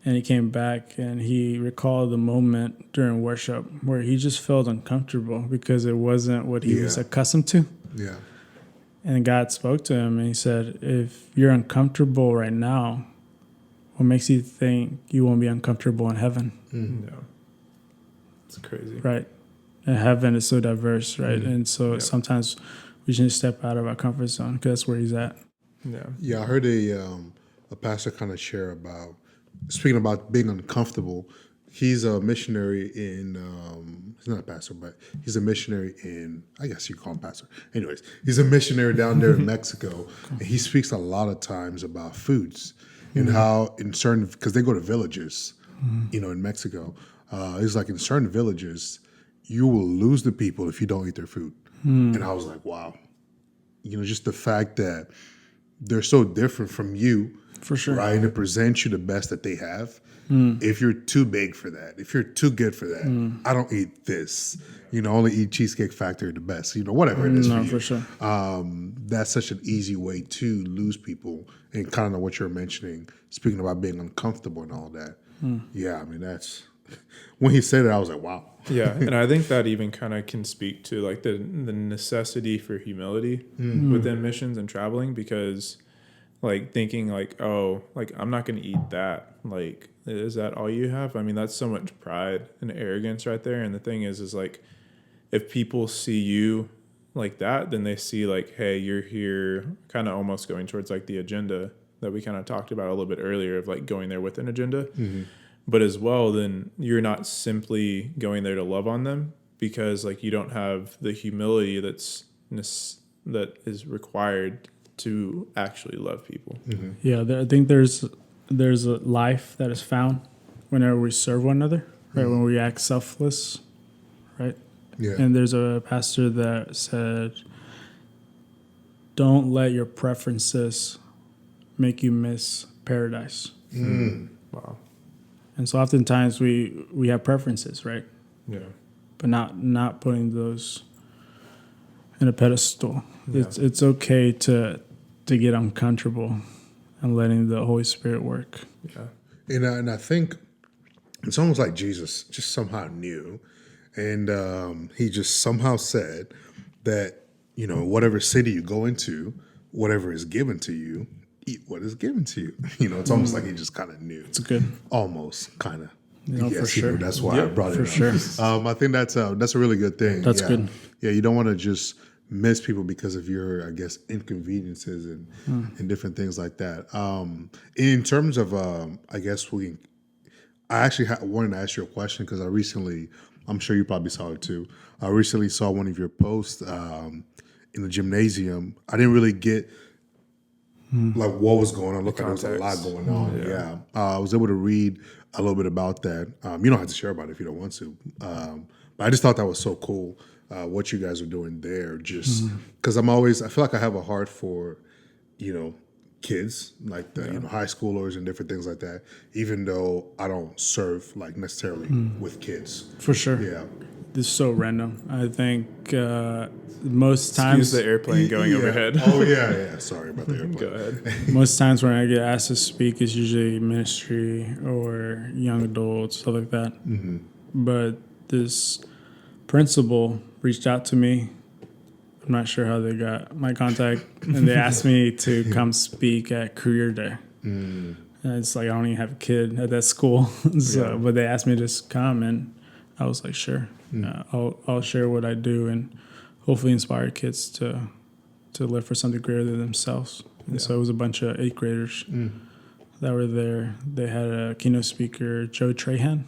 and he came back and he recalled the moment during worship where he just felt uncomfortable because it wasn't what he was accustomed to. Yeah. And God spoke to him and he said, if you're uncomfortable right now, what makes you think you won't be uncomfortable in heaven? Yeah. It's crazy. Right. And heaven is so diverse, right? And so sometimes we should step out of our comfort zone because that's where he's at. Yeah. Yeah, I heard a pastor kind of share about, speaking about being uncomfortable. He's a missionary in, he's not a pastor, but he's a missionary in, I guess you call him pastor. Anyways, he's a missionary down there in Mexico. And he speaks a lot of times about foods and how in certain, because they go to villages, in Mexico. It's like in certain villages, you will lose the people if you don't eat their food. And I was like, wow. Just the fact that they're so different from you. For sure. Right? And to present you the best that they have. If you're too big for that, if you're too good for that, I don't eat this. Only eat Cheesecake Factory the best. Whatever it is for you. For sure. That's such an easy way to lose people. And kind of what you're mentioning, speaking about being uncomfortable and all that. Yeah, I mean, that's, when he said it, I was like, wow. Yeah, and I think that even kind of can speak to like the necessity for humility within missions and traveling, because like thinking like, oh, like I'm not going to eat that. Like, is that all you have? I mean, that's so much pride and arrogance right there. And the thing is like, if people see you like that, then they see like, hey, you're here kind of almost going towards like the agenda that we kind of talked about a little bit earlier of like going there with an agenda. But as well, then you're not simply going there to love on them, because like you don't have the humility that is required to actually love people. Yeah, I think there's a life that is found whenever we serve one another, right? When we act selfless, right? Yeah. And there's a pastor that said, don't let your preferences make you miss paradise. Wow. And so oftentimes we have preferences, right? Yeah. But not putting those in a pedestal. Yeah. It's okay to get uncomfortable and letting the Holy Spirit work. Yeah. And I think it's almost like Jesus just somehow knew. And he just somehow said that, whatever city you go into, whatever is given to you, eat what is given to you. It's almost like he just kind of knew. It's good. Almost, kind of. For sure. That's why I brought it up. For sure. I think that's a really good thing. That's good. Yeah, you don't want to just miss people because of your, I guess, inconveniences and different things like that. In terms of, I guess I actually wanted to ask you a question because I'm sure you probably saw it too. I recently saw one of your posts in the gymnasium. I didn't really get like what was going on. Look, there was a lot going on. Yeah. I was able to read a little bit about that. You don't have to share about it if you don't want to. But I just thought that was so cool what you guys are doing there. Just because I feel like I have a heart for, kids, like the high schoolers and different things like that, even though I don't serve like necessarily with kids. For sure. Yeah. this is so random. I think most times Excuse the airplane going Yeah. overhead. Oh yeah. Sorry about the airplane. Go ahead. most times when I get asked to speak, it's usually ministry or young adults, stuff like that. Mm-hmm. But this principal reached out to me. I'm not sure how they got my contact, and they asked me to come speak at Career Day. Mm. And it's like I don't even have a kid at that school, so but they asked me to just come, and I was like, sure, I'll share what I do, and hopefully inspire kids to live for something greater than themselves. And so it was a bunch of 8th graders that were there. They had a keynote speaker, Joe Trahan.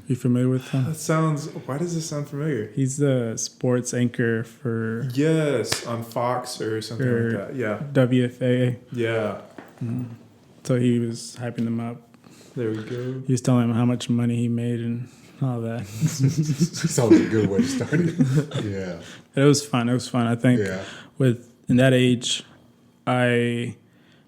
You familiar with him? Why does this sound familiar? He's the sports anchor for Yes, on Fox or something Or- like that. Yeah. WFAA. Yeah. So he was hyping them up. There we go. He was telling them how much money he made and all that. Sounds a good way to start it. Yeah. It was fun. It was fun. I think Yeah. in that age, I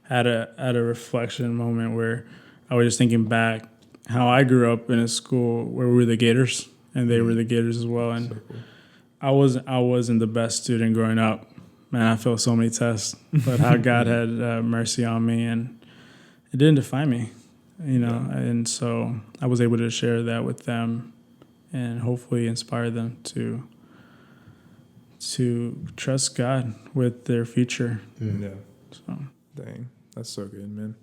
had a reflection moment where I was just thinking back how I grew up in a school where we were the Gators and they were the Gators as well. And I wasn't the best student growing up. Man, I failed so many tests, but how God had mercy on me, and it didn't define me, And so I was able to share that with them, and hopefully inspire them to trust God with their future. Yeah. So Dang, that's so good, man.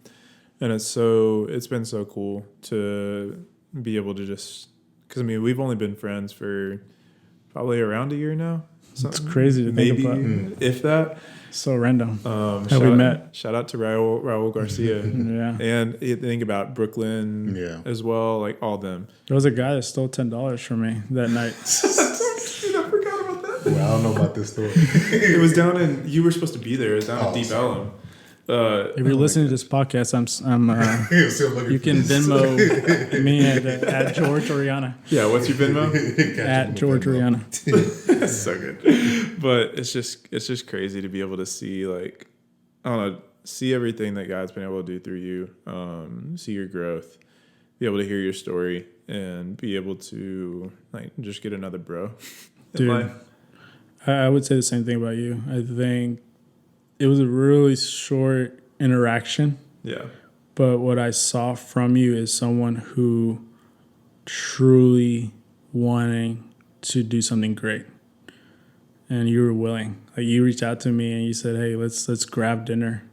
And it's been so cool to be able to because we've only been friends for probably around a year now. it's crazy to think Maybe about. if that. So random. How we met. Shout out to Raul Garcia. Yeah. And you think about Brooklyn as well, like all them. There was a guy that stole $10 from me that night. Dude, I forgot about that. Well, I don't know about this story. It was down you were supposed to be there. It was down in Deep sorry. Ellum. If you're listening to this podcast, You're still looking you for can this. Venmo me at George Oriana. Yeah, what's your Venmo? At George Oriana. That's so good. But it's just crazy to be able to see, like, I don't know, see everything that God's been able to do through you, see your growth, be able to hear your story, and be able to like just get another bro in Dude. life. I would say the same thing about you. I think it was a really short interaction, Yeah. but what I saw from you is someone who truly wanting to do something great. And you were willing. Like you reached out to me and you said, "Hey, let's grab dinner."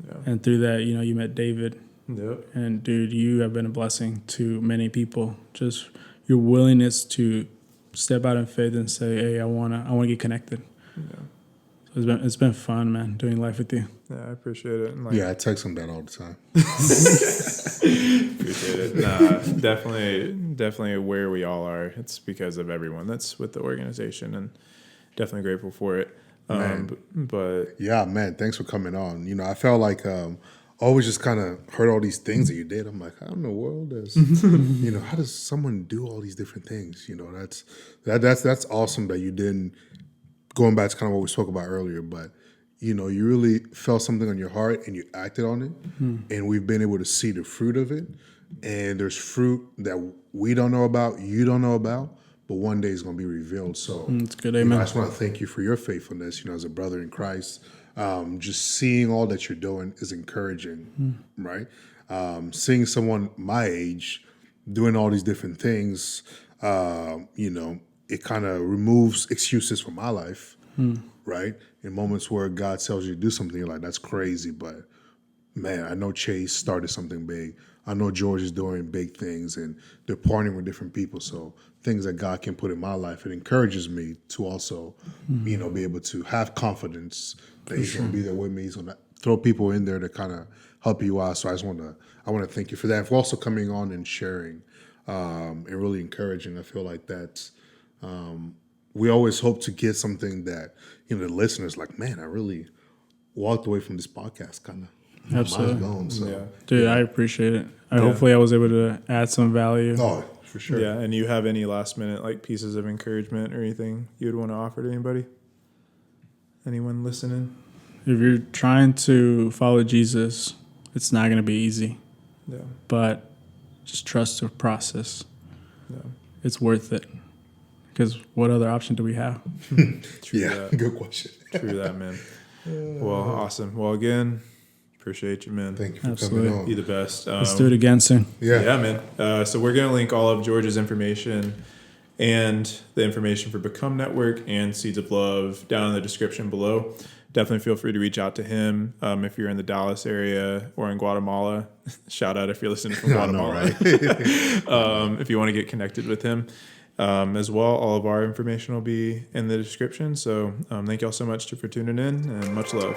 Yeah. And through that, you met David. Yep. And dude, you have been a blessing to many people. Just your willingness to step out in faith and say, "Hey, I wanna get connected." Yeah. So it's been fun, man, doing life with you. Yeah, I appreciate it. And, like, Yeah, I text him that all the time. appreciate it. Nah, definitely where we all are. It's because of everyone that's with the organization, and definitely grateful for it. But Yeah, man, thanks for coming on. I felt like I always just kind of heard all these things that you did. I'm like, how in the world does how does someone do all these different things? That's awesome that you didn't. Going back to kind of what we spoke about earlier, but you really felt something on your heart and you acted on it, and we've been able to see the fruit of it. And there's fruit that we don't know about, you don't know about, but one day it's going to be revealed. So It's good, amen. I just want to thank you for your faithfulness. As a brother in Christ, just seeing all that you're doing is encouraging, right? Seeing someone my age doing all these different things, it kind of removes excuses from my life, right? In moments where God tells you to do something, you're like, that's crazy. But man, I know Chase started something big. I know George is doing big things and they're partnering with different people. So things that God can put in my life, it encourages me to also, be able to have confidence that he's going to be there with me. He's going to throw people in there to kind of help you out. So I want to thank you for that. For also coming on and sharing and really encouraging. I feel like that's, we always hope to get something that, the listeners like, man, I really walked away from this podcast kind of Absolutely. going. So, yeah. Dude, I appreciate it. Hopefully I was able to add some value. Oh, for sure. Yeah, and you have any last minute like pieces of encouragement or anything you would want to offer to anybody? Anyone listening? If you're trying to follow Jesus, it's not going to be easy, Yeah. but just trust the process. Yeah. It's worth it because what other option do we have? Yeah, good question. True that, man. Well, awesome. Well, again, appreciate you, man. Thank you for Absolutely. coming on. You the best. Let's do it again soon. Yeah, man. So we're going to link all of George's information and the information for Become Network and Seeds of Love down in the description below. Definitely feel free to reach out to him if you're in the Dallas area or in Guatemala. Shout out if you're listening from Guatemala. I know, right? If you want to get connected with him as well, all of our information will be in the description. So thank y'all so much for tuning in, and much love.